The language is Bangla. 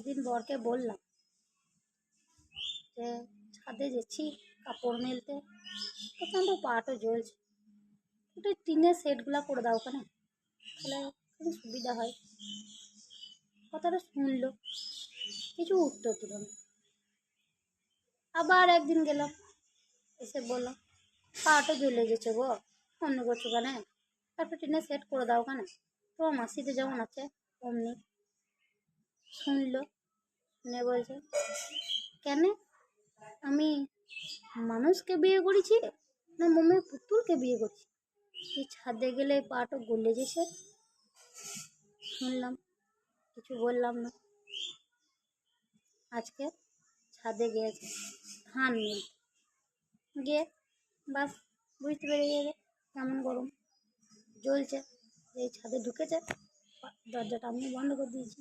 সেদিন বরকে বললাম যে ছাদে যাচ্ছি কাপড় মেলতে, প্রচণ্ড পাটও জ্বলছে, একটু টিনের সেটগুলো করে দাও ওখানে, তাহলে খুব সুবিধা হয়। কথাটা শুনলো, কিছু উত্তর দিল না। আবার একদিন গেলাম, এসে বললাম পাটও জ্বলে গেছে গো, অন্য করছো কেন, তারপর টিনের সেট করে দাও ওখানে, তোমার মাসিতে যেমন আছে অমনি। শুনলো, শুনে বলছে কেন, আমি মানুষকে বিয়ে করেছি না মোমের পুতুলকে বিয়ে করেছি, এই ছাদে গেলে পাটও গলে যেছে। শুনলাম, কিছু বললাম না। আজকে ছাদে গিয়েছে ধান মিলতে, গিয়ে বাস বুঝতে পেরে গেছে কেমন গরম জ্বলছে, এই ছাদে ঢুকেছে, দরজাটা আমি বন্ধ করে দিয়েছি।